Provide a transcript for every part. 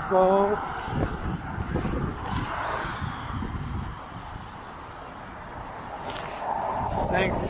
go. Thanks.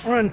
Run.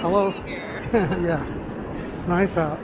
Hello. Yeah, it's nice out.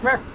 Come here.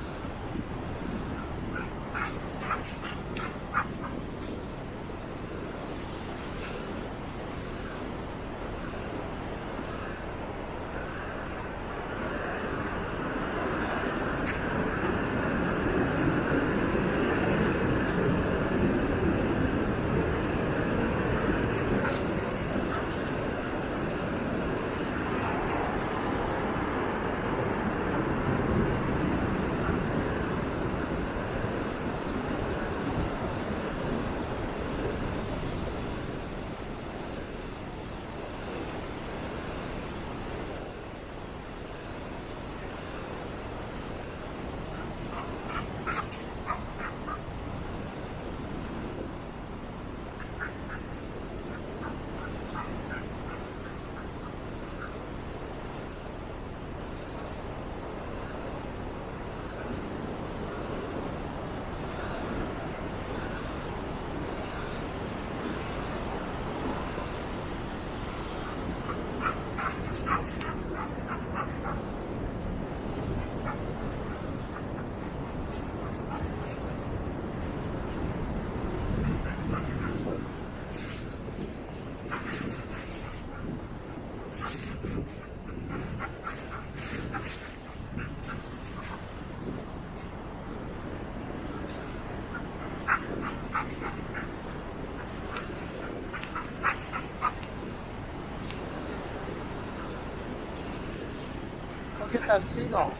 Go get that seagull.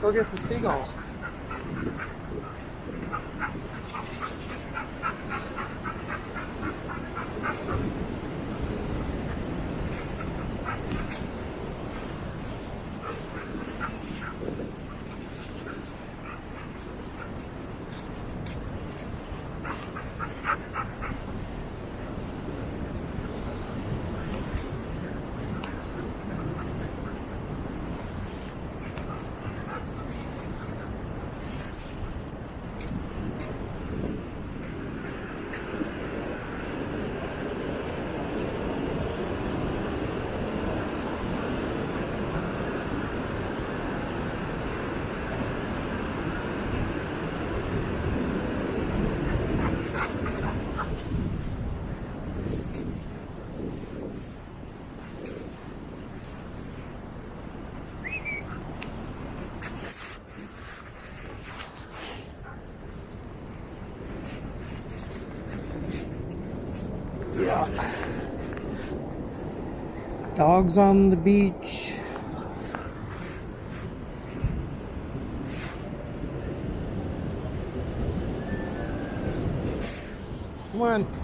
Go get the seagull. Yeah. Dogs on the beach. Come on.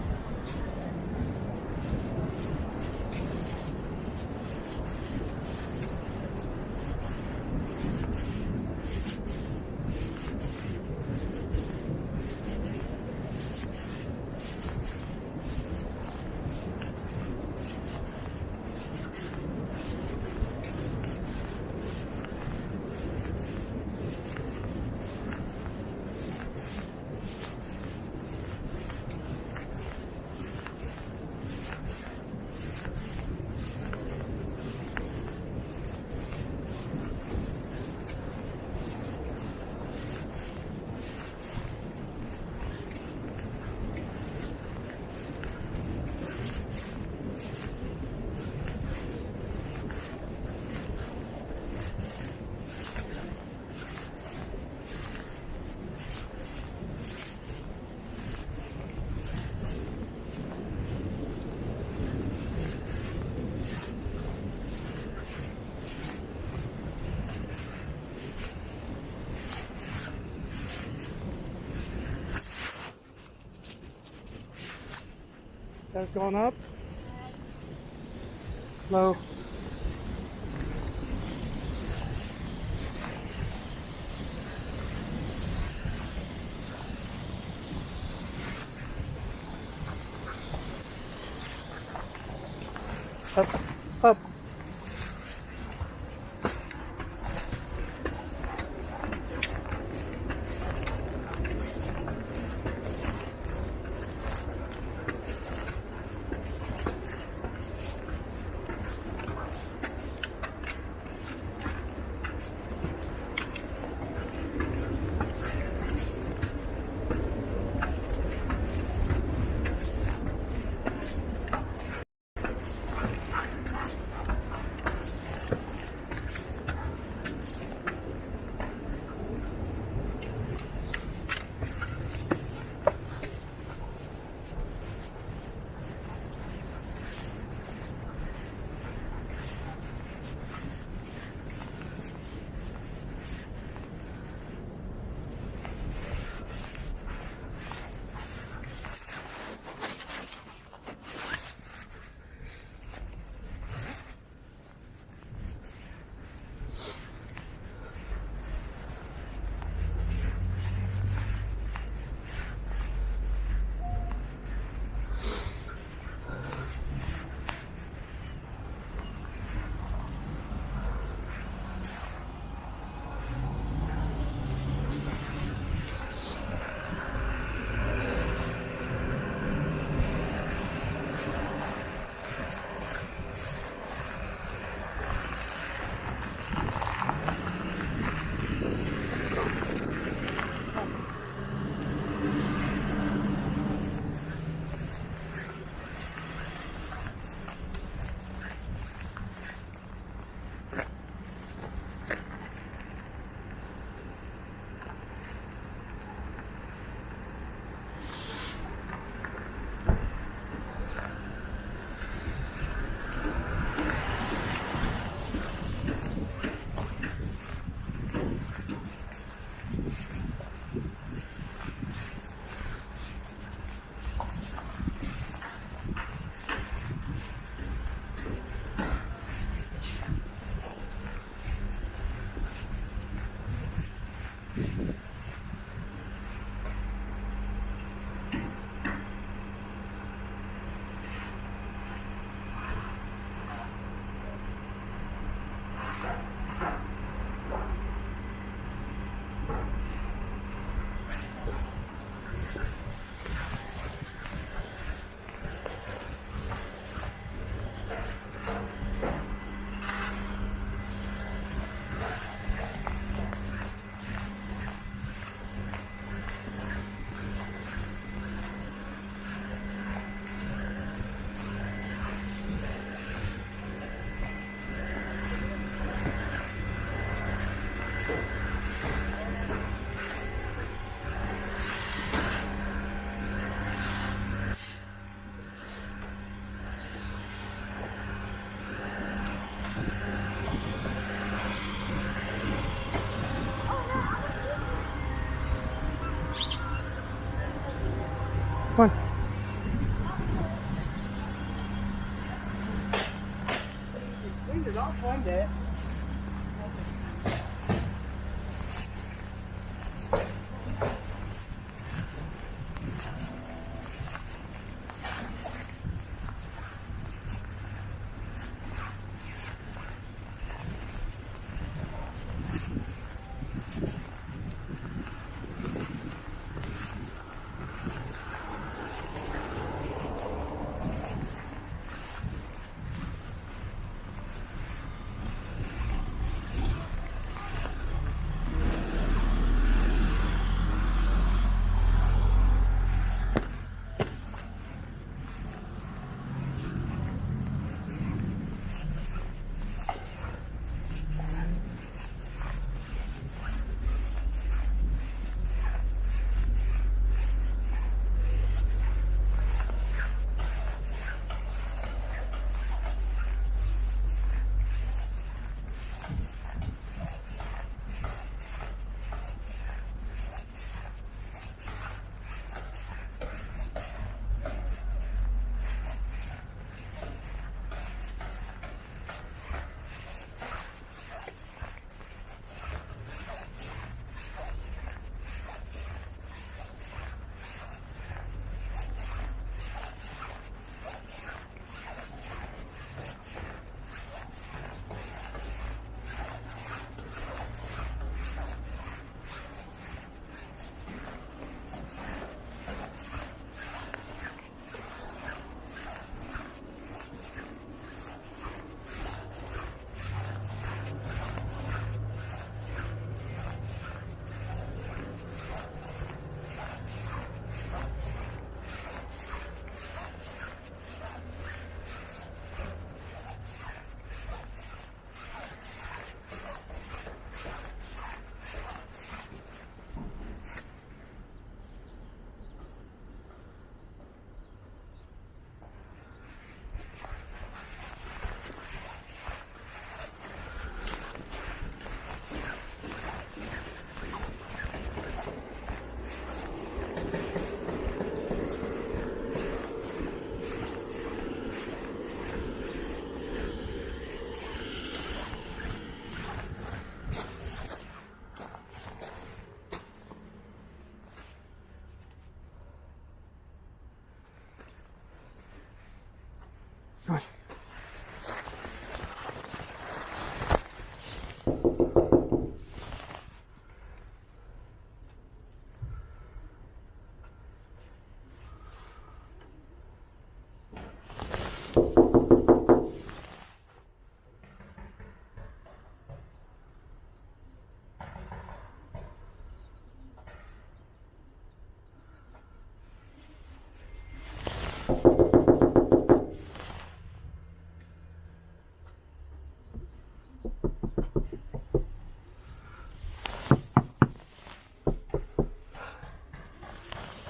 That's going up. Low. Up, up. Come on. Cleaned it off one day.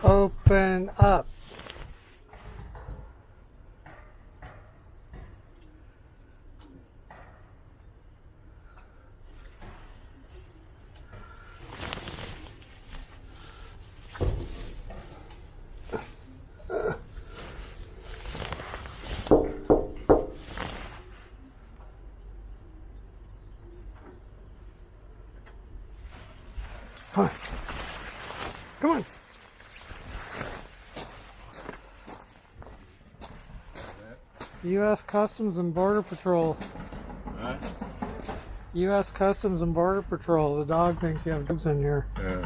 Open up. Come on. Come on. U.S. Customs and Border Patrol. Huh? U.S. Customs and Border Patrol. The dog thinks you have dogs in here. Yeah.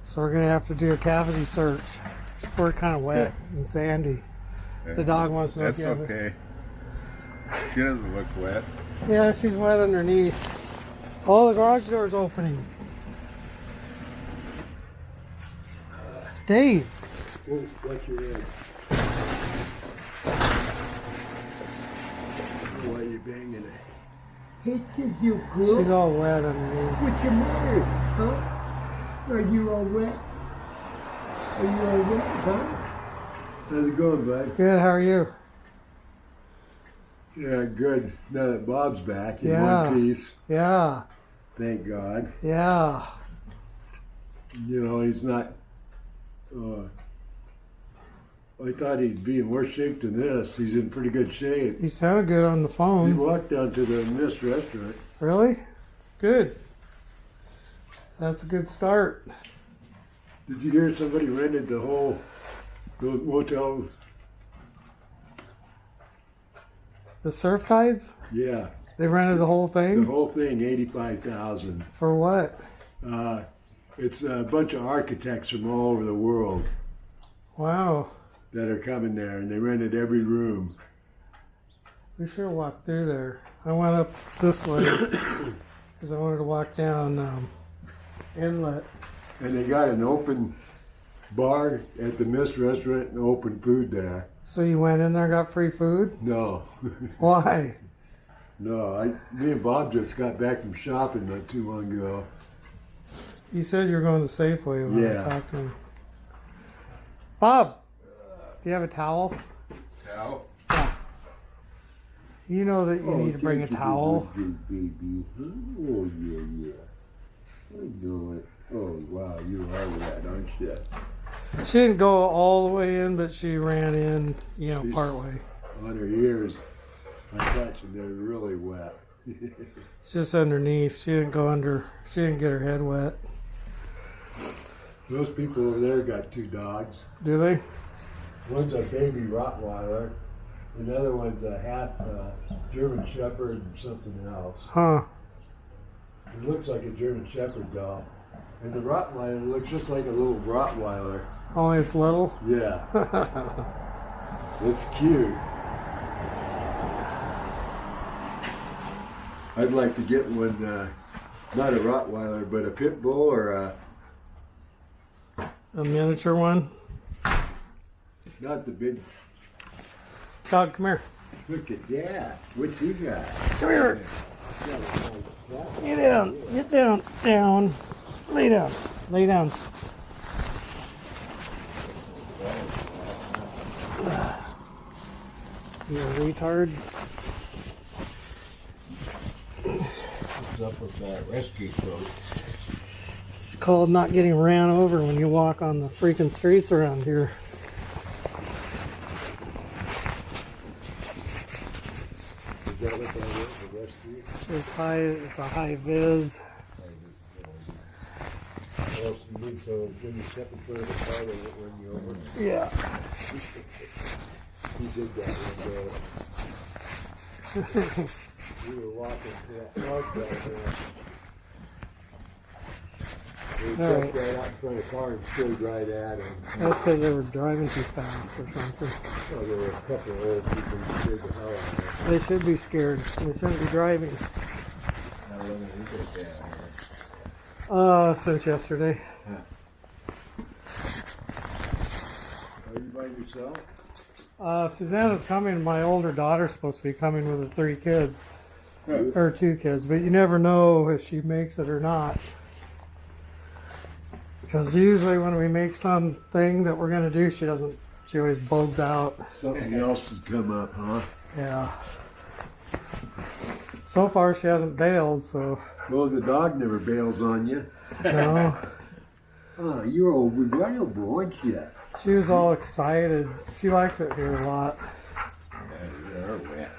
So we're going to have to do a cavity search. We're kind of wet and sandy. The dog wants to know if That's you have okay. She doesn't look wet. Yeah, she's wet underneath. Oh, the garage door's opening. Dave. Oh, what's your name? Why are you banging it? Hey, kid, you girl. She's all wet underneath. What's your matter? Huh? Are you all wet? Are you all wet, huh? How's it going, bud? Good, how are you? Yeah, good. Now that Bob's back in Yeah. one piece, Yeah, thank God. yeah. You know, he's not. I thought he'd be in worse shape than this. He's in pretty good shape. You sounded good on the He phone. walked down to the Miss restaurant. Really? Good. That's a good start. Did you hear somebody rented the whole motel? The Surf Tides? Yeah, They rented the whole the thing? whole thing, 85,000. For what? It's a bunch of architects from all over the world Wow. that are coming there, and they rented every room. We should have walked through there. I went up this way because I wanted to walk down Inlet. And they got an open bar at the Miss restaurant and open food there. So you went in there and got free food? No, Why? no, me and Bob just got back from shopping not too long ago. You said you were going to Safeway when Yeah. I talked to him. Bob, do you have a towel? Towel? You know that you need to bring a towel. Baby. Oh, yeah, yeah. How you doing? Oh, wow, you are wet, aren't you? She didn't go all the way in, but she ran in, She's- part way. On her ears, I touched them, they're really wet. It's just underneath. She didn't go under. She didn't get her head wet. Those people over there got two dogs. Do they? One's a baby Rottweiler, another one's a half German Shepherd and something else. Huh. It looks like a German Shepherd dog. And the Rottweiler looks just like a little Rottweiler. Only it's little. Yeah, it's cute. I'd like to get one, not a Rottweiler, but a Pit Bull or A miniature one. not the big. Dog, come here. Look at that. What's he got? Come here. Get down. Get down. Down. Lay down. Lay down. You retard. What's up with that rescue coat? It's called not getting ran over when you walk on the freaking streets around here. Is that what that is, the rescue? It's a high vis. Well, you need to give me step in front of the car that won't run you over. Yeah. He did that one day. We were walking to that park down there. We All stepped right. right out in front of the car and straight right at him. That's because they were driving too fast or something. Oh, there were a couple of old people who scared the hell out of us. They should be scared. They shouldn't be driving. How long have you been down here? Since yesterday. Are you by yourself? Susanna's coming. My older daughter's supposed to be coming with the 3 kids. Or 2 kids. But you never know if she makes it or not. Because usually when we make something that we're going to do, she always bugs out. Something else has come up, huh? Yeah. So far she hasn't bailed, so Well, the dog never bails on you. no. Oh, you're reliable, aren't you? She was all excited. She likes it here a lot. They're wet.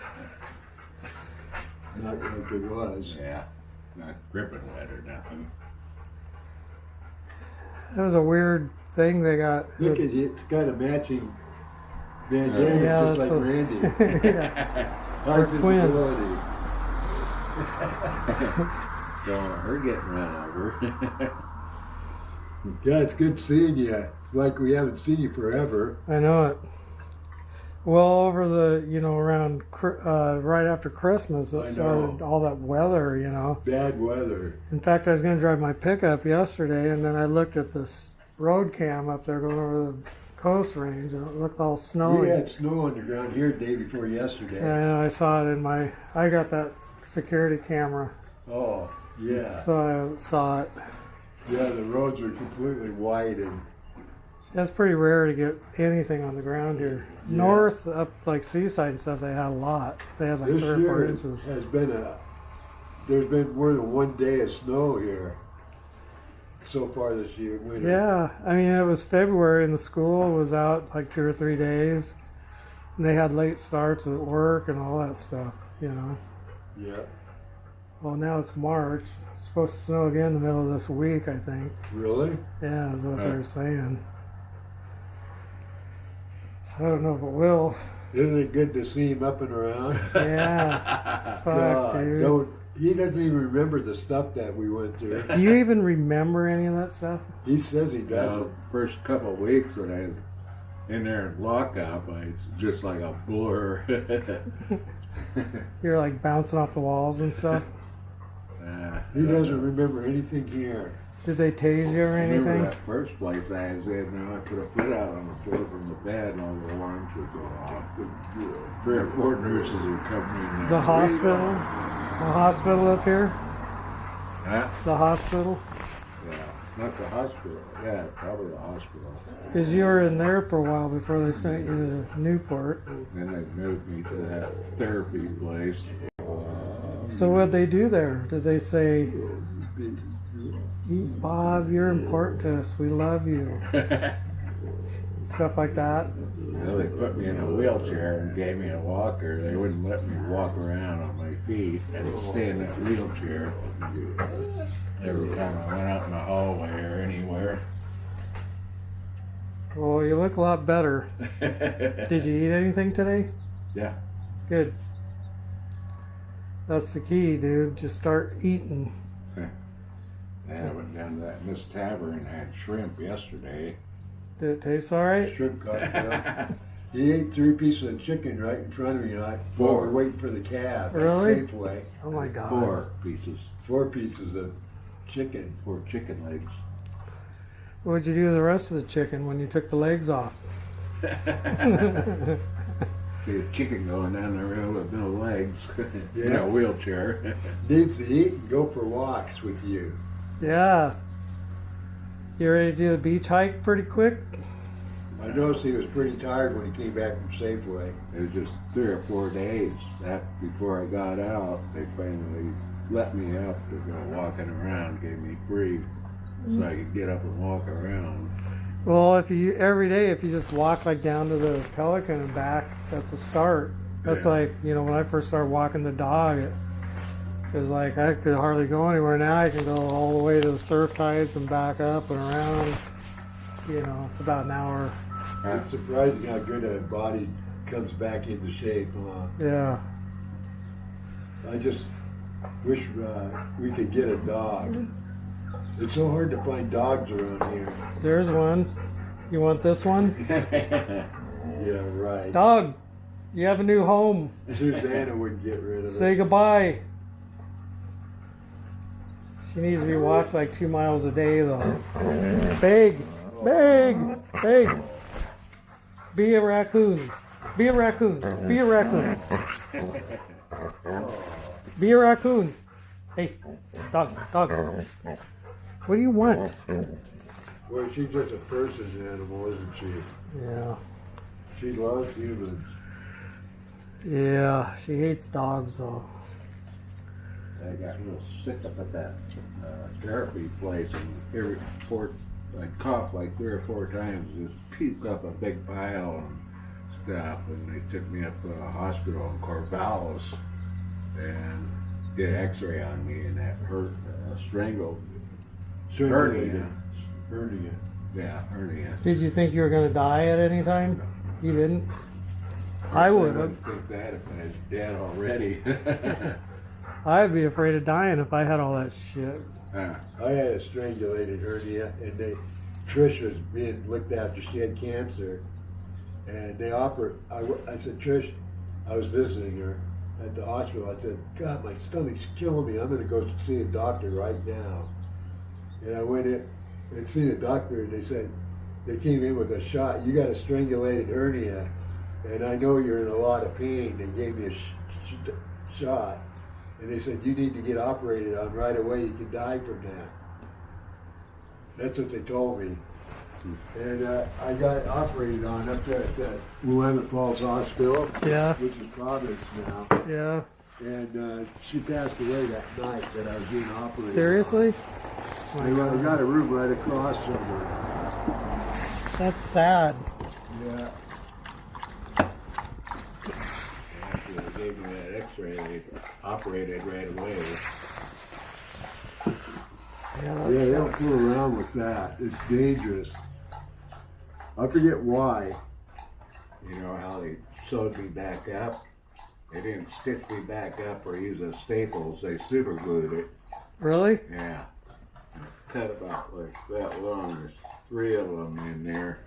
Not like it was. Yeah. Not gripping wet or nothing. That was a weird thing they got. Look at it, it's got a matching bandana Yeah, just like so- Randy. Yeah. High They're twins. visibility. Don't want her getting run over. Yeah, it's good seeing you. It's like we haven't seen you forever. I know it. Well, over the, around right after Christmas, I it started all that weather, Bad weather. In fact, I was going to drive my pickup yesterday, and then I looked at this road cam up there going over the Coast Range, and it looked all snowy. We had snow on the ground here the day before yesterday. And I saw it I got that security camera, Oh, yeah. so I saw it. Yeah, the roads are completely white and It's pretty rare to get anything on the ground here. Yeah. North, up like Seaside and stuff, they had a lot. They had like this 3 or 4 year inches. has been there's been more than one day of snow here so far this year, winter. Yeah, I mean, it was February and the school was out like 2 or 3 days. And they had late starts at work and all that stuff, Yeah. Well, now it's March. It's supposed to snow again in the middle of this week, I think. Really? Yeah, is what they're saying. I don't know if it will. Isn't it good to see him up and around? Yeah. Fuck, God, dude. he doesn't even remember the stuff that we went through. Do you even remember any of that stuff? He says he doesn't. First couple of weeks when I was in there in lockup, it's just like a blur. You're like bouncing off the walls and stuff. He doesn't remember anything here. Did they tase you or I remember anything? that first place I was in, and I put a foot out on the floor from the bed, and all the alarms would go off. 3 or 4 nurses would come in there. The hospital? The hospital up here? Huh? The hospital? Yeah, not the hospital. Yeah, probably the hospital. Because you were in there for a while before they sent you to Newport. Then they moved me to that therapy place. So what'd they do there? Did they say, Bob, you're important to us. We love you. Stuff like that? Well, they put me in a wheelchair and gave me a walker. They wouldn't let me walk around on my feet. I had to stay in that wheelchair every time I went out in the hallway or anywhere. Well, you look a lot better. Did you eat anything today? Yeah. Good. That's the key, dude. Just start eating. Yeah, I went down to that Miss Tavern and had shrimp yesterday. Did it taste all right? Shrimp cocktail. He ate 3 pieces of chicken right in front of me. While Four. we're waiting for the cab Really? at Safeway. Oh my God. 4 pieces. 4 pieces of chicken. 4 chicken legs. What'd you do with the rest of the chicken when you took the legs off? See a chicken going down the road with no legs in Yeah. a wheelchair. Needs to eat and go for walks with you. Yeah. You ready to do the beach hike pretty quick? I noticed he was pretty tired when he came back from Safeway. It was just 3 or 4 days before I got out. They finally let me up to go walking around, gave me free so I could get up and walk around. Well, every day, if you just walk like down to the Pelican and back, that's a start. That's Yeah. like, when I first started walking the dog, it was like I could hardly go anywhere. Now I can go all the way to the surf tides and back up and around. It's about an hour. It's surprising how good a body comes back into shape. Yeah. I just wish we could get a dog. It's so hard to find dogs around here. There's one. You want this one? Yeah, right. Dog, you have a new home. Susanna wouldn't get rid of Say it. goodbye. She needs to be walked like 2 miles a day, though. Big. Be a raccoon. Be a raccoon. Be a raccoon. Be a raccoon. Hey, dog. What do you want? Well, she's just a person animal, isn't she? Yeah. She loves humans. Yeah, she hates dogs, though. I got real sick up at that therapy place, and I'd cough like 3 or 4 times, just puke up a big pile and stuff, and they took me up to a hospital in Corvallis and did an x-ray on me, and that hurt, strangled hernia. Hernia. Yeah, hernia. Did you think you were going to die at any time? You didn't? I would have. wouldn't think that if I was dead already. I'd be afraid of dying if I had all that shit. I had a strangulated hernia, and Trish was being looked after. She had cancer, and they offered. I said, Trish, I was visiting her at the hospital. I said, God, my stomach's killing me. I'm going to go see a doctor right now. And I went in and seen a doctor, and they said they came in with a shot. You got a strangulated hernia, and I know you're in a lot of pain. They gave me a shot. And they said, you need to get operated on right away. You can die from that. That's what they told me. And I got operated on up there at the Willamette Falls Hospital, Yeah. which is Providence now. Yeah. And she passed away that night that I was being operated Seriously? on. And I got a room right across from her. That's sad. Yeah. After they gave me that x-ray, they operated right away. Yeah, Yeah, they don't fool around with that. It's dangerous. I forget why. You know how they sewed me back up? They didn't stitch me back up or use the staples. They super glued it. Really? Yeah. Cut about like that long. There's 3 of them in there.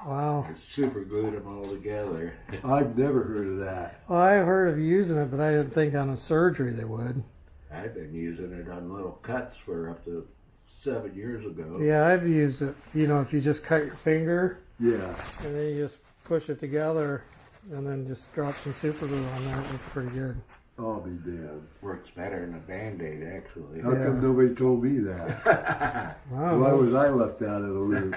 Wow. They super glued them all together. I've never heard of that. Well, I heard of using it, but I didn't think on a surgery they would. I've been using it on little cuts for up to 7 years ago. Yeah, I've used it. You know, if you just cut your finger Yeah. and then you just push it together and then just drop some super glue on there, it looks pretty good. I'll be damned. Works better than a Band-Aid, actually. How come nobody told me that? Wow. Why was I left out of the loop?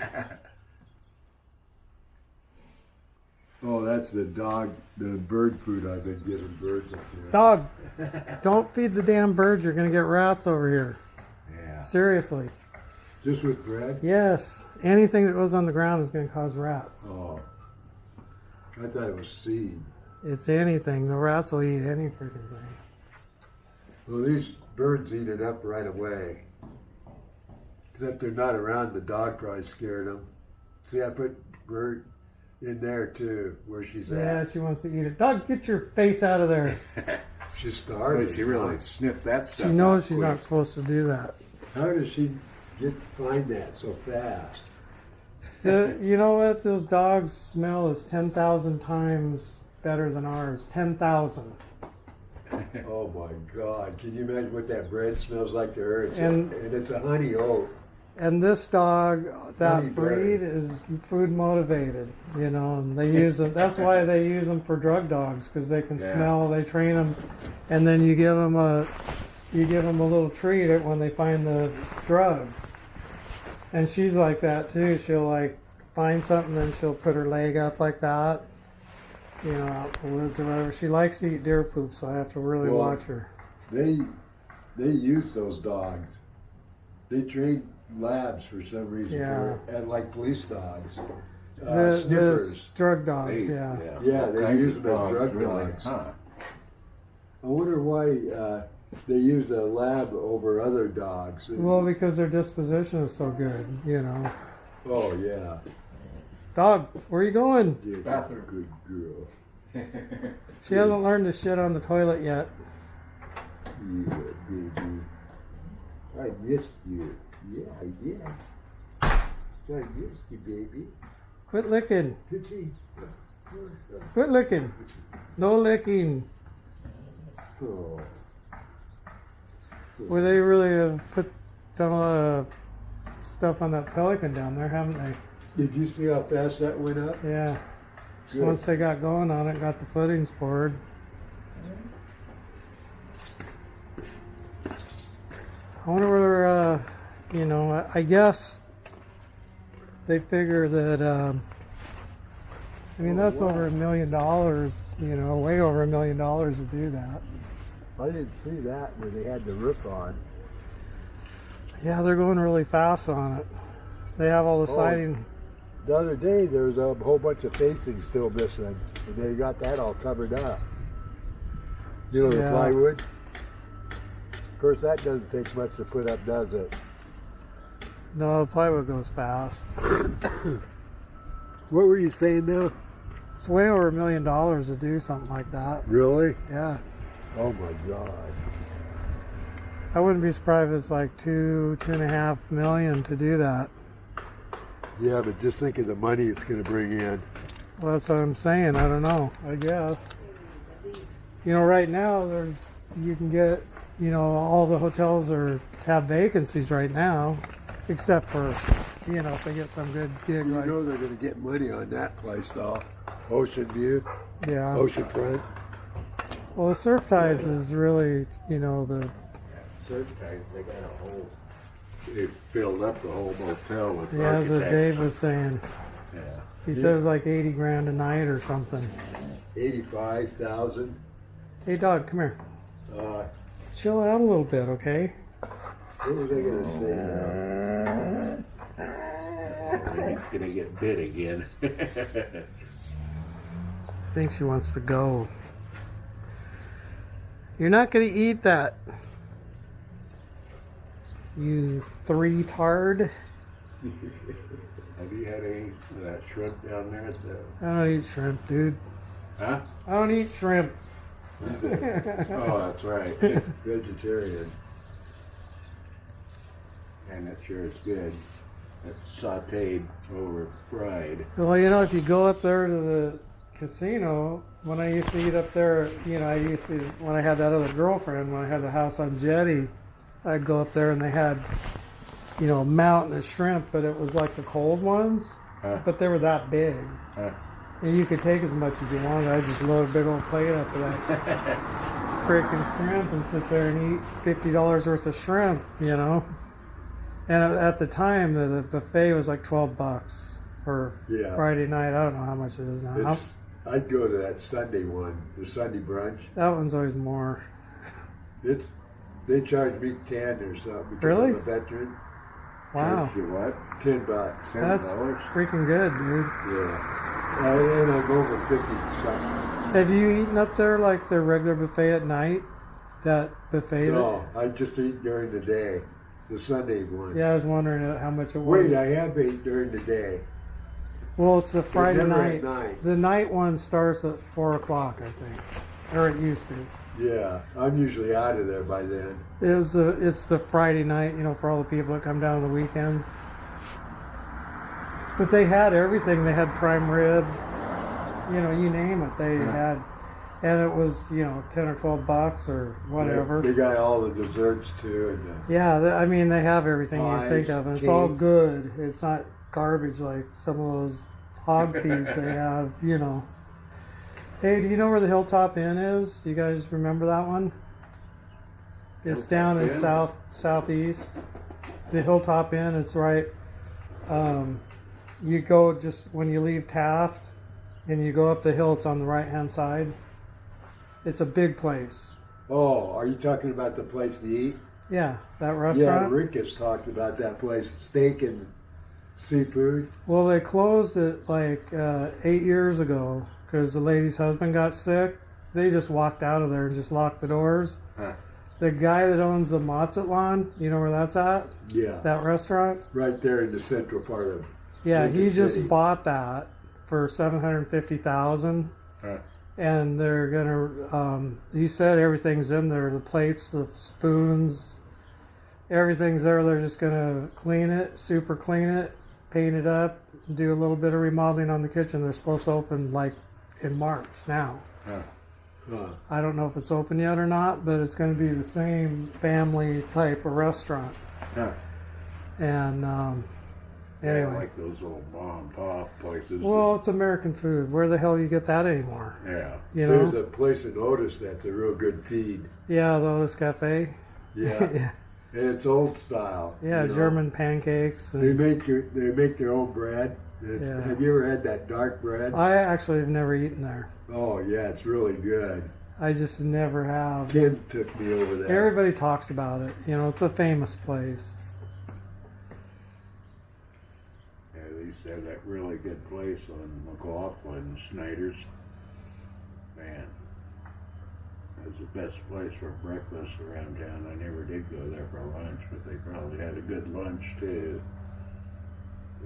Oh, that's the bird food I've been giving birds up here. Dog, don't feed the damn birds. You're going to get rats over here. Yeah. Seriously. Just with bread? Yes. Anything that goes on the ground is going to cause rats. Oh. I thought it was seed. It's anything. The rats will eat any freaking thing. Well, these birds eat it up right away. Except they're not around. The dog probably scared them. See, I put bird in there too, where she's Yeah, at. she wants to eat it. Dog, get your face out of there. She's starving. She really sniffed that stuff. She knows out she's quick. not supposed to do that. How does she find that so fast? You know what? Those dogs' smell is 10,000 times better than ours. 10,000. Oh my God! Can you imagine what that bread smells like to her? And it's a honey oat. And this dog, Honey that breed, is food motivated, you know, and they use them. That's why they use them for drug dogs, because they can smell. They train them, and then you give them a little treat when they find the drug. And she's like that too. She'll like find something, and she'll put her leg up like that, you know, out in the woods or whatever. She likes to eat deer poop, so I have to really watch her. They use those dogs. They train labs for some reason, and like police dogs, sniffers. The drug dogs, yeah. Yeah, they Kinds use of them as drug really, dogs. huh? I wonder why they use a lab over other dogs. Well, because their disposition is so good, you know. Oh yeah. Dog, where are you going? You're a good girl. She hasn't learned to shit on the toilet yet. Yeah, baby. I missed you. Yeah. I missed you, baby. Quit licking. Pity. Quit licking. No licking. Oh. Well, they really have done a lot of stuff on that pelican down there, haven't they? Did you see how fast that went up? Yeah. Good. Once they got going on it, got the footings poured. I wonder whether, you know, I guess they figure that, I mean, that's over $1 million, you know, way over $1 million to do that. I didn't see that where they had the roof on. Yeah, they're going really fast on it. They have all the Oh. siding. The other day there was a whole bunch of facings still missing, and they got that all covered up. You know, Yeah. the plywood. Of course, that doesn't take much to put up, does it? No, the plywood goes fast. What were you saying now? It's way over $1 million to do something like that. Really? Yeah. Oh my God. I wouldn't be surprised if it's like $2.5 million to do that. Yeah, but just think of the money it's going to bring in. Well, that's what I'm saying. I don't know. I guess. You know, right now you can get, you know, all the hotels have vacancies right now, except for, you know, if they get some good gig. You like, know they're going to get money on that place, though. Ocean View, yeah. Oceanfront. Well, the Surf Tides is really, you know, the. Surf Tides, they got a whole. They filled up the whole motel with Yeah, that's what Dave was saying. Yeah. He said it was like 80 grand a night or something. 85,000. Hey, dog, come here. Uh, Chill out a little bit, okay? what was I going to say now? He's gonna get bit again. I think she wants to go. You're not going to eat that. You three-tard. Have you had any of that shrimp down there at the... I don't eat shrimp, dude. Huh? I don't eat shrimp. Oh, that's right. Vegetarian. And that sure is good. It's sauteed over fried. Well, you know, if you go up there to the casino, when I used to eat up there, you know, when I had that other girlfriend, when I had the house on Jetty, I'd go up there and they had, you know, a mountain of shrimp, but it was like the cold ones, but they were that big. And you could take as much as you wanted. I just load a big old plate up of that freaking shrimp and sit there and eat $50 worth of shrimp, you know. And at the time, the buffet was like $12 for Friday night. I don't know how much it is now. I'd go to that Sunday one, the Sunday brunch. That one's always more. They charge me 10 or something because Really? I'm a veteran. Wow. Charge you what? $10. That's $10? freaking good, dude. Yeah. And I'm over 50 something. Have you eaten up there like the regular buffet at night? That buffet? No, I just eat during the day. The Sunday one. Yeah, I was wondering how much it was. Wait, I have ate during the day. Well, it's the Friday never night. at night. The night one starts at 4 o'clock, I think. Or it used to. Yeah, I'm usually out of there by then. It's the Friday night, you know, for all the people that come down on the weekends. But they had everything. They had prime rib, you know, you name it. They had, and it was, you know, 10 or 12 bucks or whatever. They got all the desserts too. And Yeah, I mean, they have everything you pies, think of, and it's all cakes. good. It's not garbage like some of those hog feeds they have, you know. Hey, do you know where the Hilltop Inn is? Do you guys remember that one? It's down in southeast. The Hilltop Inn, it's right. You go just when you leave Taft and you go up the hill, it's on the right hand side. It's a big place. Oh, are you talking about the place to eat? Yeah, that Yeah, restaurant. Rick has talked about that place, steak and seafood. Well, they closed it like 8 years ago because the lady's husband got sick. They just walked out of there and just locked the doors. The guy that owns the Mazatlan, you know where that's at? Yeah, That restaurant? right there in the central part of. Yeah, Lincoln he just City. bought that for $750,000, and they're gonna. He said everything's in there: the plates, the spoons, everything's there. They're just gonna clean it, super clean it, paint it up, do a little bit of remodeling on the kitchen. They're supposed to open like in March now. I don't know if it's open yet or not, but it's going to be the same family type of restaurant. And anyway, like those old mom and pop places. well, it's American food. Where the hell do you get that anymore? Yeah. You know? There's a place in Otis that's a real good feed. Yeah, the Otis Cafe. Yeah, Yeah, and it's old style. yeah, you know. German pancakes. They And make their own bread. Yeah. Have you ever had that dark bread? I actually have never eaten there. Oh yeah, it's really good. I just never have. Ken took me over there. Everybody talks about it. You know, it's a famous place. Yeah, they used to have that really good place on McLaughlin, Snyder's. Man, it was the best place for breakfast around town. I never did go there for lunch, but they probably had a good lunch too.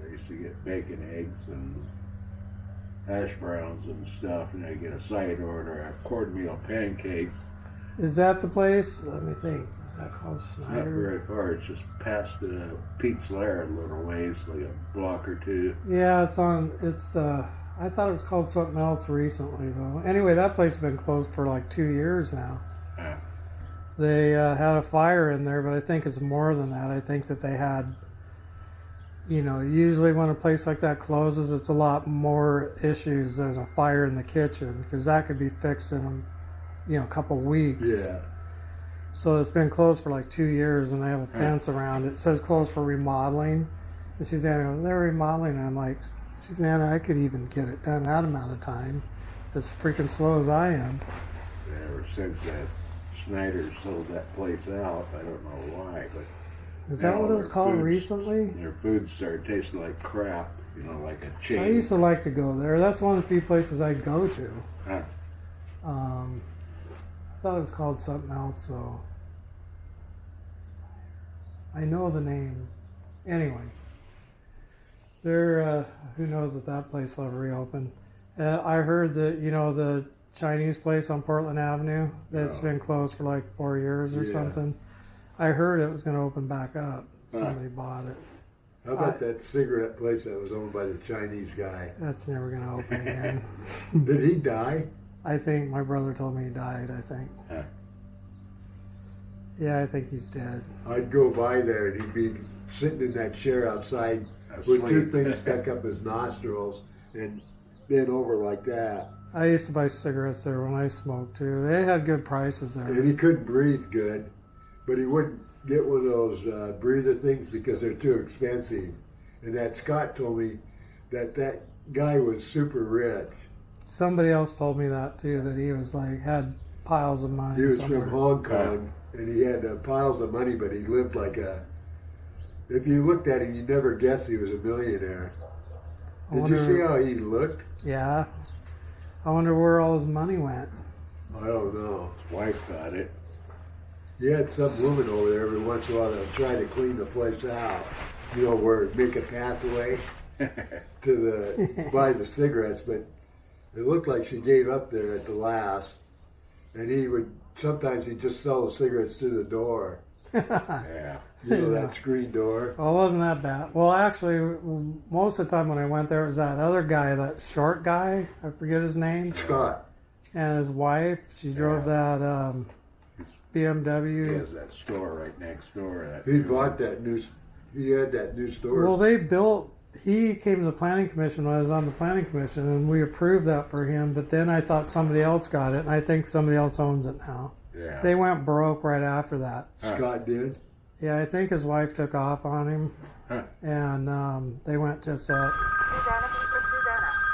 I used to get bacon, eggs, and hash browns and stuff, and I get a side order of cornmeal pancakes. Is that the place? Let me think. Is that called Not Snyder? very far. It's just past Pete's Lair a little ways, like a block or two. Yeah, it's on. It's. I thought it was called something else recently, though. Anyway, that place has been closed for like 2 years now. Yeah. They had a fire in there, but I think it's more than that. I think that they had, you know, usually when a place like that closes, it's a lot more issues than a fire in the kitchen, because that could be fixed in, you know, a couple weeks. Yeah. So it's been closed for like 2 years, and they have a fence around it. It says closed for remodeling. And Susanna goes, they're remodeling. And I'm like, Susanna, I could even get it done that amount of time, as freaking slow as I am. Ever since that Snyder sold that place out, I don't know why, but Is that what it was called recently? their food started tasting like crap, you know, like a chain. I used to like to go there. That's one of the few places I'd go to. Huh. I thought it was called something else, so I know the name. Anyway, there. Who knows if that place will ever reopen? I heard that, you know, the Chinese place on Portland Avenue that's been closed for like 4 years or something. I heard it was going to open back up. Somebody bought it. How about that cigarette place that was owned by the Chinese guy? That's never going to open again. Did he die? I think my brother told me he died. I think. Huh. Yeah, I think he's dead. I'd go by there and he'd be sitting in that chair outside with two things stuck up his nostrils and bent over like that. I used to buy cigarettes there when I smoked too. They had good prices there. And he couldn't breathe good, but he wouldn't get one of those breather things because they're too expensive. And that Scott told me that that guy was super rich. Somebody else told me that too, that he was like, had piles of money. He was somewhere. from Hong Kong, and he had piles of money, but he lived like a... If you looked at him, you'd never guess he was a millionaire. Did you see how he looked? Yeah. I wonder where all his money went. I don't know. His wife got it. He had some woman over there every once in a while that would try to clean the place out. You know, where make a pathway to the buy the cigarettes, but it looked like she gave up there at the last. And he would sometimes he'd just sell the cigarettes through the door. Yeah. You know, that screen door. Well, it wasn't that bad. Well, actually, most of the time when I went there, it was that other guy, that short guy. I forget his name. Scott. And his wife. She drove that BMW. He has that store right next door. He bought that new. He had that new store. Well, they built. He came to the planning commission when I was on the planning commission, and we approved that for him. But then I thought somebody else got it, and I think somebody else owns it now. Yeah. They went broke right after that. Scott did. Yeah, I think his wife took off on him, Huh. and they went to Susanna.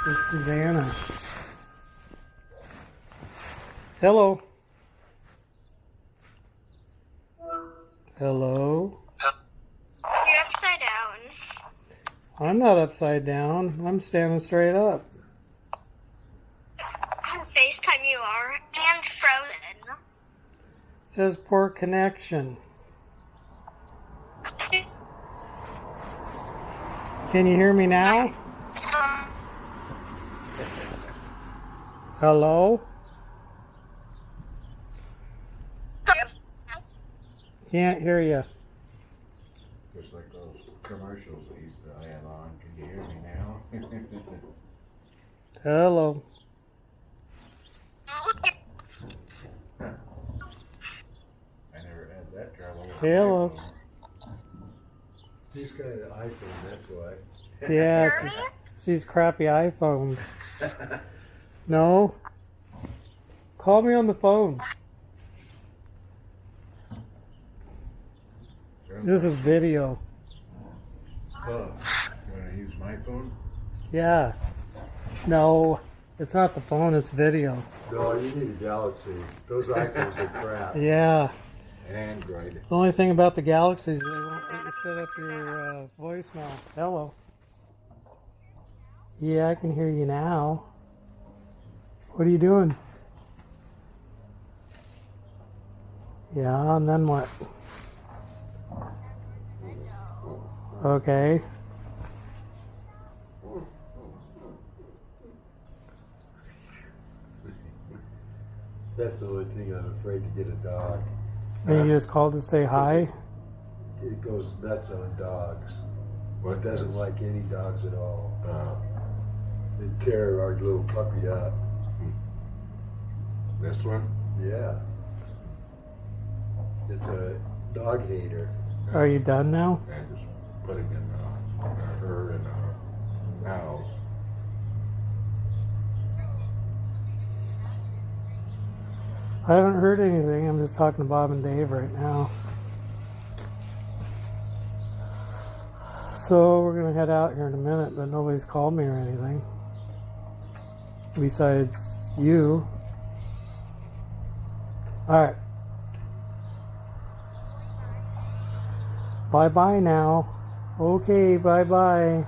with Susanna. Hello. Hello. You're upside down. I'm not upside down. I'm standing straight up. On FaceTime you are, and frozen. It says poor connection. Can you hear me now? Hello? Can't hear you. Just like those commercials that used to have on. Can you hear me now? Hello. I never had that trouble. with Hello. my phone. He's got an iPhone, that's why. Yeah, it's these crappy iPhones. No. Call me on the phone. This is video. Oh, you want to use my phone? Yeah. No, it's not the phone, it's video. No, you need a Galaxy. Those iPhones are crap. Yeah. Android. The only thing about the Galaxies is they won't let you set up your voicemail. Hello. Yeah, I can hear you now. What are you doing? Yeah, and then what? Okay. That's the only thing I'm afraid to get a dog. And you just called to say hi? It goes nuts on dogs. What It doesn't like any dogs at all. Uh, They tear our little puppy up. this one? Yeah. It's a dog hater. Are you done now? And just putting in her in a house. I haven't heard anything. I'm just talking to Bob and Dave right now. So we're going to head out here in a minute, but nobody's called me or anything. Besides you. Alright. Bye-bye now. Okay, bye-bye.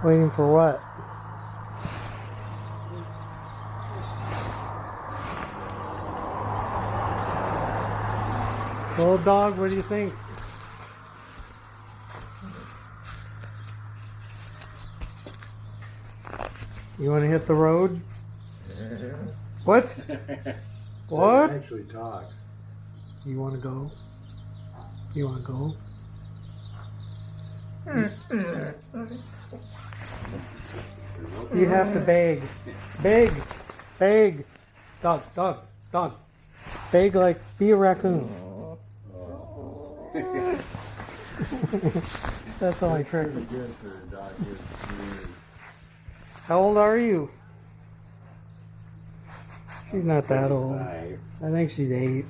Waiting for what? Well, dog, what do you think? You want to hit the road? What? What? It actually talks. You want to go? You want to go? You have to beg. Beg. Beg. Dog, dog, dog. Beg like, be a raccoon. That's the only trick. Pretty good for a dog here in the community. How old are you? She's not that old. Five. I think she's 8,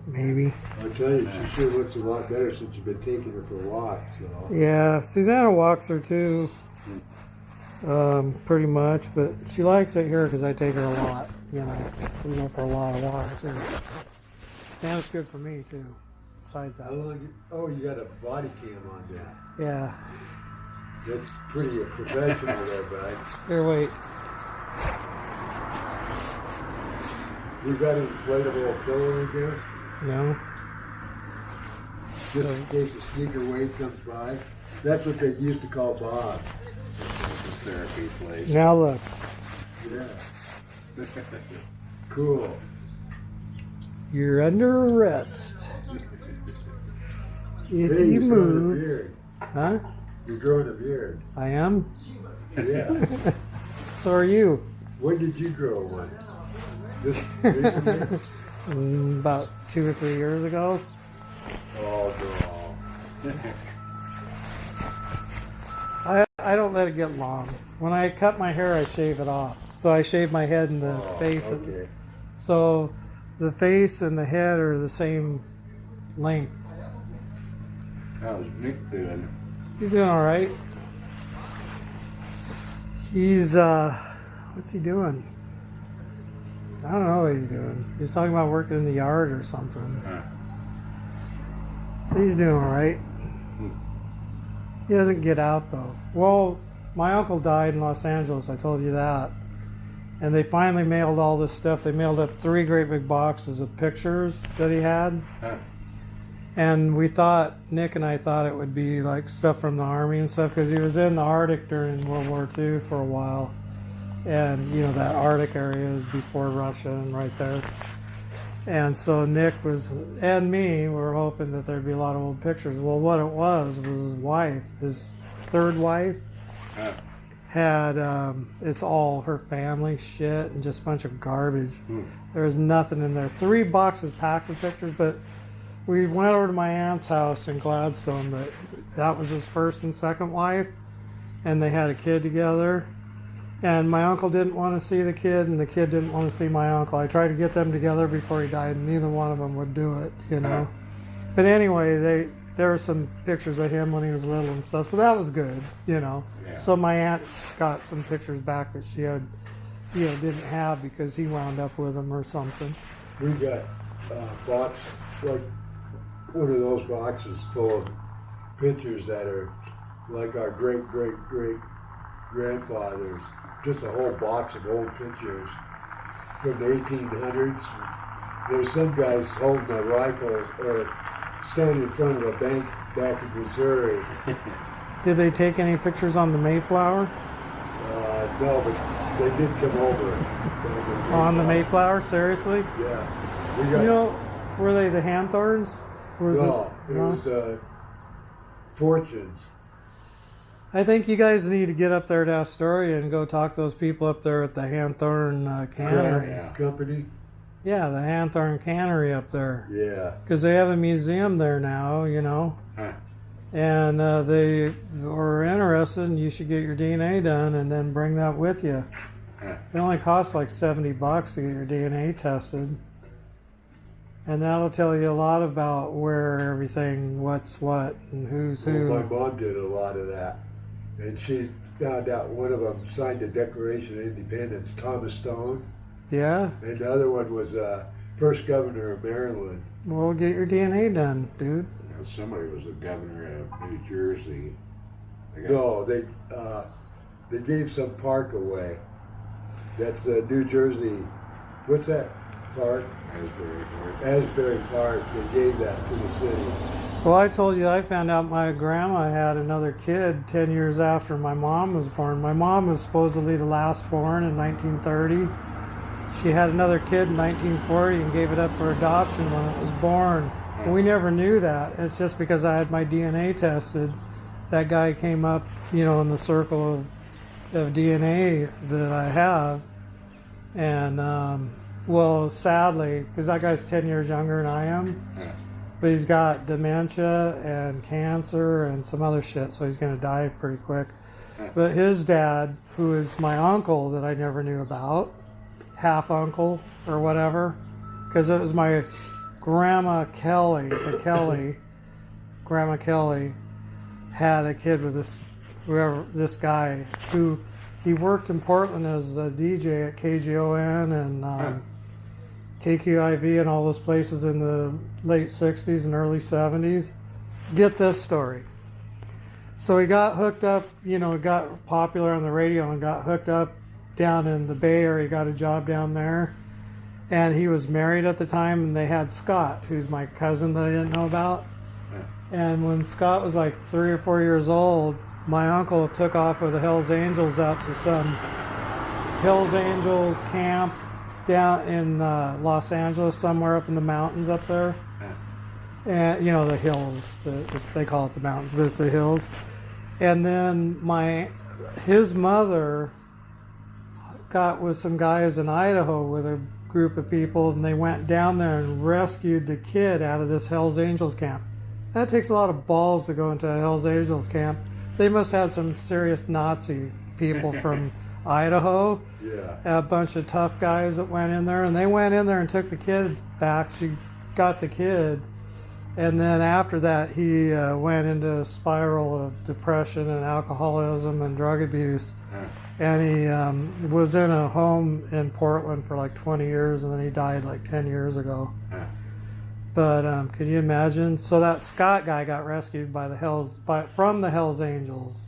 maybe. I'll tell you, she sure looks a lot better since you've been taking her for walks. So. Yeah, Susanna walks her too, pretty much, but she likes it here because I take her a lot. You know, we go for a lot of walks, and it's good for me too. Besides How that, long you got a body cam on that. yeah. That's pretty professional there, bud. Here, wait. You got an inflatable pillow in there? No. Just in case a sneaker wave comes by. That's what they used to call Bob. It's a therapy place. Now look. Yeah. Cool. You're under arrest. If Hey, you you're growing a move, beard. huh? You're growing a beard. I am. Yeah. So are you. When did you grow one? This recently? About 2 or 3 years ago. Oh, girl. I don't let it get long. When I cut my hair, I shave it off. So I shave my head and the face. Okay. So the face and the head are the same length. How's Nick doing? He's doing all right. He's what's he doing? I don't know what he's doing. He's talking about working in the yard or something. He's doing all right. He doesn't get out though. Well, my uncle died in Los Angeles. I told you that. And they finally mailed all this stuff. They mailed up 3 great big boxes of pictures that he had. And we thought, Nick and I thought it would be like stuff from the Army and stuff, because he was in the Arctic during World War II for a while. And, you know, that Arctic area is before Russia and right there. And so Nick was, and me, were hoping that there'd be a lot of old pictures. Well, what it was his wife, his third wife, had, it's all her family shit and just a bunch of garbage. There was nothing in there. 3 boxes packed with pictures, but we went over to my aunt's house in Gladstone, but that was his first and second wife, and they had a kid together. And my uncle didn't want to see the kid, and the kid didn't want to see my uncle. I tried to get them together before he died, and neither one of them would do it, you know. But anyway, there were some pictures of him when he was little and stuff, so that was good, you know. Yeah. So my aunt got some pictures back that she had, you know, didn't have because he wound up with them or something. We got box, like one of those boxes full of pictures that are like our great grandfathers. Just a whole box of old pictures from the 1800s. There's some guys holding a rifle or standing in front of a bank back in Missouri. Did they take any pictures on the Mayflower? No, but They did come over. On the Mayflower, seriously? Yeah. We got, You know, were they the Hanthorns? no, it was Fortunes. I think you guys need to get up there to Astoria and go talk to those people up there at the Hanthorn Cannery. Yeah. Company. Yeah, the Hanthorn Cannery up there. Yeah. Because they have a museum there now, you know. Huh. And they were interested, and you should get your DNA done and then bring that with you. Huh. It only costs like $70 to get your DNA tested. And that'll tell you a lot about where everything, what's what, and who's who. Well, my mom did a lot of that. And she found out one of them signed the Declaration of Independence, Thomas Stone. Yeah? And the other one was first governor of Maryland. Well, get your DNA done, dude. You know, somebody was the governor of New Jersey. They got- No, they gave some park away. That's New Jersey. What's that park? Asbury Park. Asbury Park. They gave that to the city. Well, I told you I found out my grandma had another kid 10 years after my mom was born. My mom was supposedly the last born in 1930. She had another kid in 1940 and gave it up for adoption when it was born. And we never knew that. It's just because I had my DNA tested. That guy came up, you know, in the circle of DNA that I have. And, well, sadly, because that guy's 10 years younger than I am, Huh. but he's got dementia and cancer and some other shit, so he's going to die pretty quick. But his dad, who is my uncle that I never knew about, half uncle or whatever, because it was my grandma Kelly, Grandma Kelly had a kid with this guy who he worked in Portland as a DJ at KGON and KQIV and all those places in the late 60s and early 70s. Get this story. So he got hooked up, you know, got popular on the radio and got hooked up down in the Bay Area, got a job down there. And he was married at the time, and they had Scott, who's my cousin that I didn't know about. And when Scott was like 3 or 4 years old, my uncle took off with the Hells Angels out to some Hells Angels camp down in Los Angeles, somewhere up in the mountains up there. And, you know, the hills, they call it the mountains, but it's the hills. And then his mother got with some guys in Idaho with a group of people, and they went down there and rescued the kid out of this Hells Angels camp. That takes a lot of balls to go into a Hells Angels camp. They must have some serious Nazi people from Idaho. Yeah. A bunch of tough guys that went in there, and they went in there and took the kid back. She got the kid, and then after that he went into a spiral of depression and alcoholism and drug abuse. And he was in a home in Portland for like 20 years, and then he died like 10 years ago. But could you imagine? So that Scott guy got rescued from the Hells Angels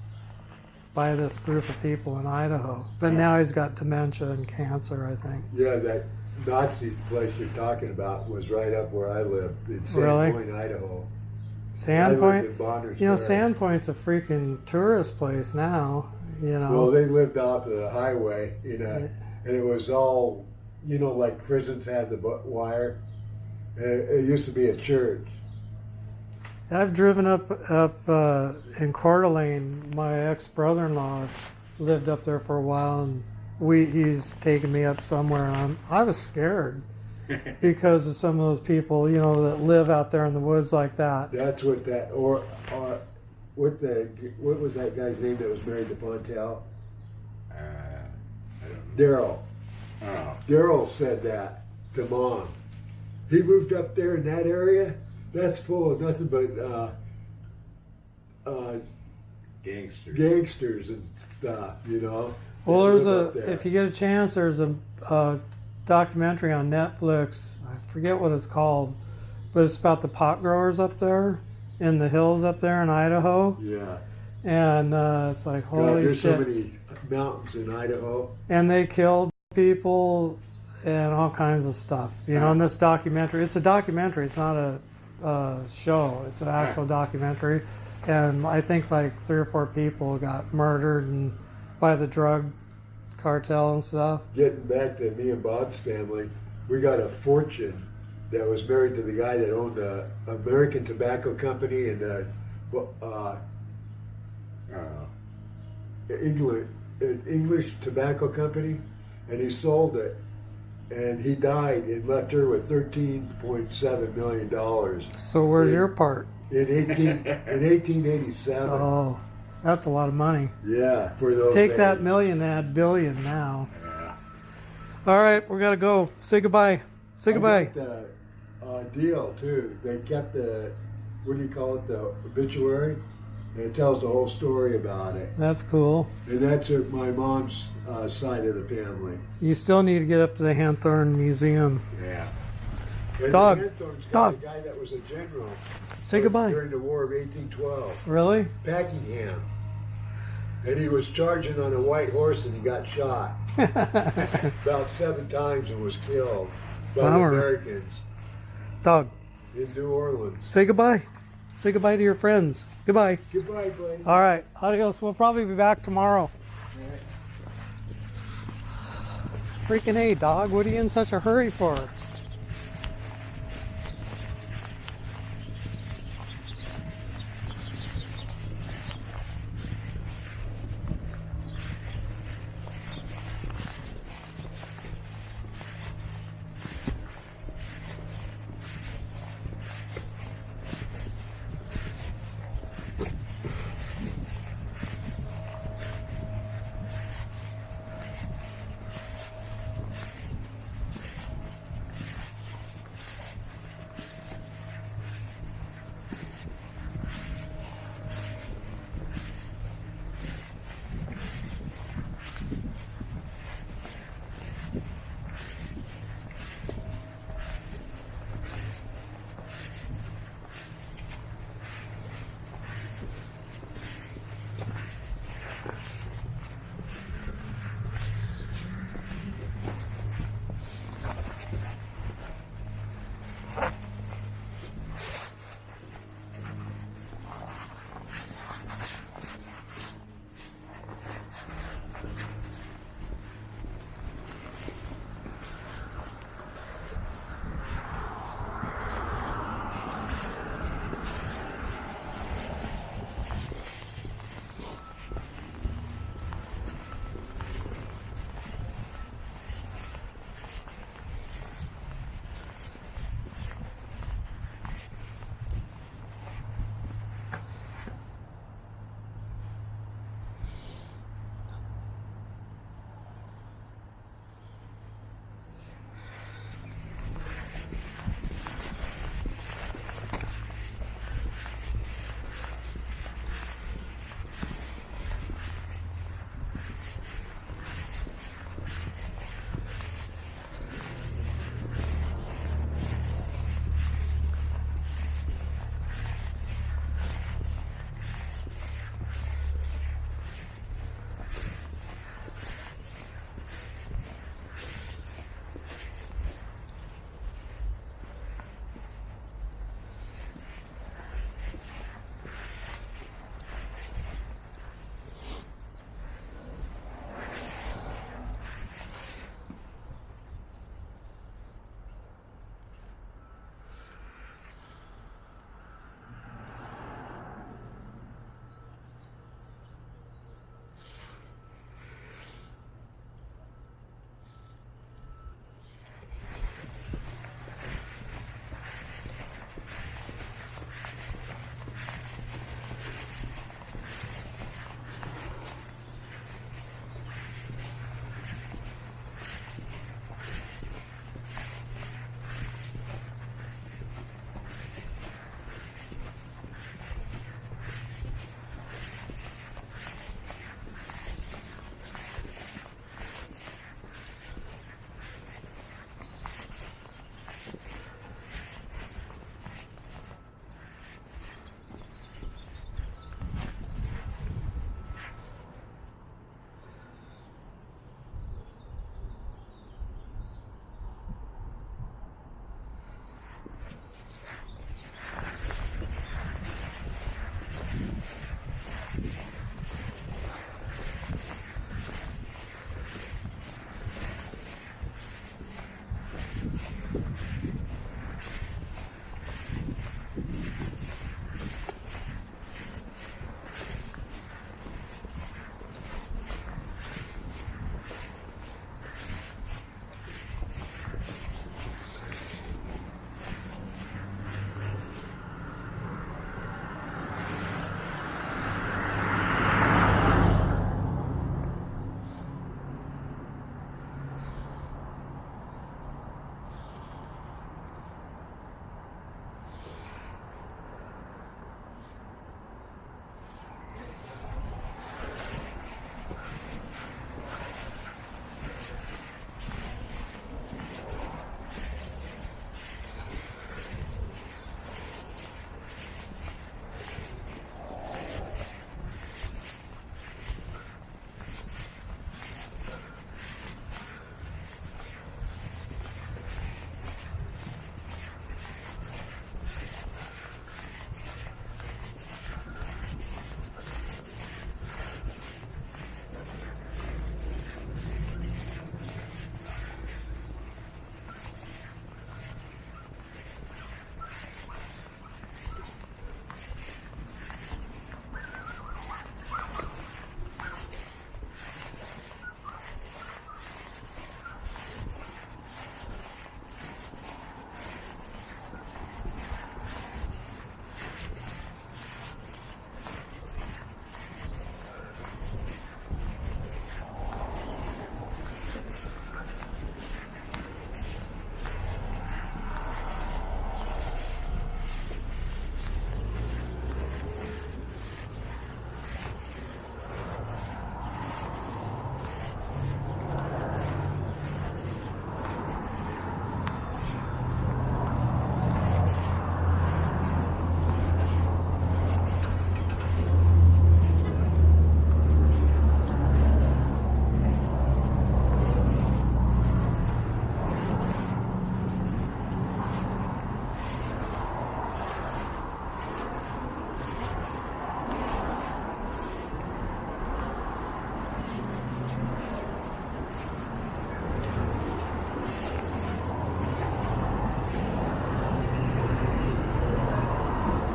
by this group of people in Idaho. But now he's got dementia and cancer, I think. Yeah, that Nazi place you're talking about was right up where I lived in Really? Sandpoint, Idaho. I Sandpoint? lived in Bonners You know, Ferry. Sandpoint's a freaking tourist place now, you know. Well, they lived off the highway, and it was all, you know, like prisons had the wire. It used to be a church. I've driven up in Coeur d'Alene. My ex-brother-in-law lived up there for a while, and he's taken me up somewhere. And I was scared because of some of those people, you know, that live out there in the woods like that. That's what that, what was that guy's name that was married to Fontel? I don't know. Daryl. Oh, Daryl said that to Mom. He moved up there in that area. That's full of nothing but gangsters. gangsters and stuff, you know. Well, They there's live up there. if you get a chance, there's a documentary on Netflix. I forget what it's called, but it's about the pot growers up there in the hills up there in Idaho. Yeah. And it's like, God, holy there's shit. so many mountains in Idaho. And they killed people and all kinds of stuff. You know, in this documentary, it's a documentary. It's not a show. It's an actual documentary. And I think like 3 or 4 people got murdered and by the drug cartel and stuff. Getting back to me and Bob's family, we got a fortune that was married to the guy that owned the American Tobacco Company and the English Tobacco Company, and he sold it, and he died and left her with $13.7 million. So where's your part? In 1887. Oh, that's a lot of money. Yeah, for those Take days. that million, add billion now. All right, we gotta go. Say goodbye. Say goodbye. I got the deal too. They kept the, what do you call it, the obituary, and it tells the whole story about it. That's cool. And that's my mom's side of the family. You still need to get up to the Hanthorne Museum. Yeah. And Dog. the Hanthorne's got Dog. a guy that was a general. Say goodbye. During the War of 1812. Really? Packingham. And he was charging on a white horse and he got shot about 7 times and was killed by the Bummer. Americans Dog, in New Orleans. say goodbye. Say goodbye to your friends. Goodbye. Goodbye, buddy. All right, adios. We'll probably be back tomorrow. Freaking A, dog. What are you in such a hurry for?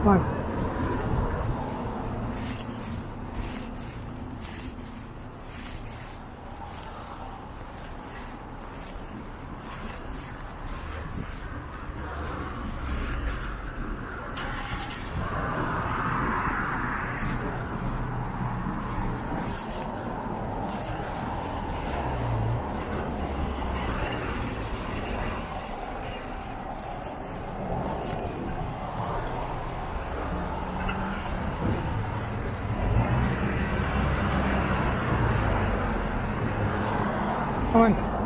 Come on. Come on. Come on.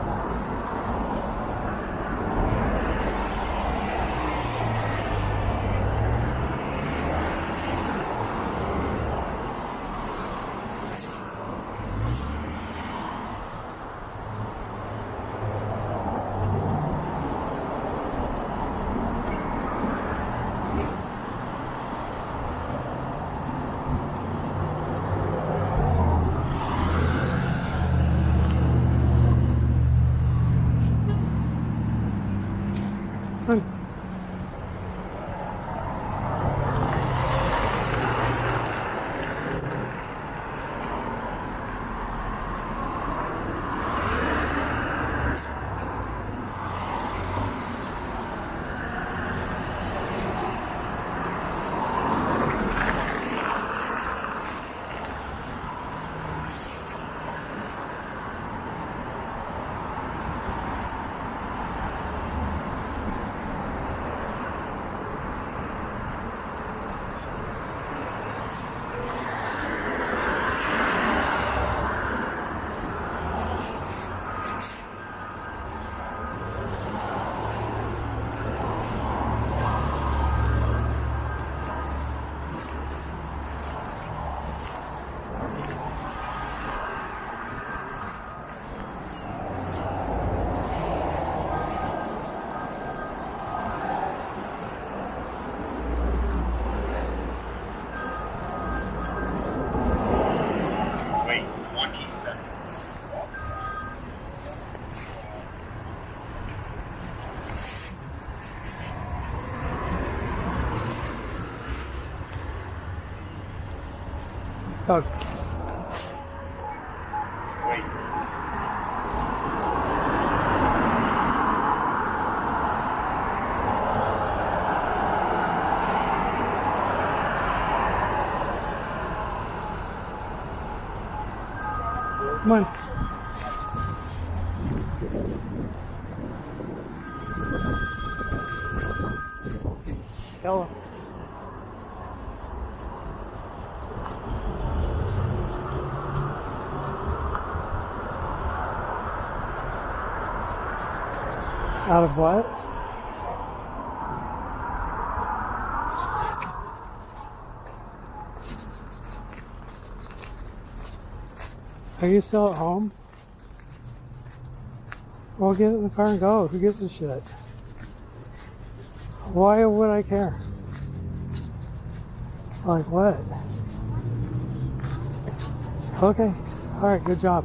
Go. Wait. Come on. Hello. Out of what? Are you still at home? Well, get in the car and go. Who gives a shit? Why would I care? Like what? Okay. All right. Good job.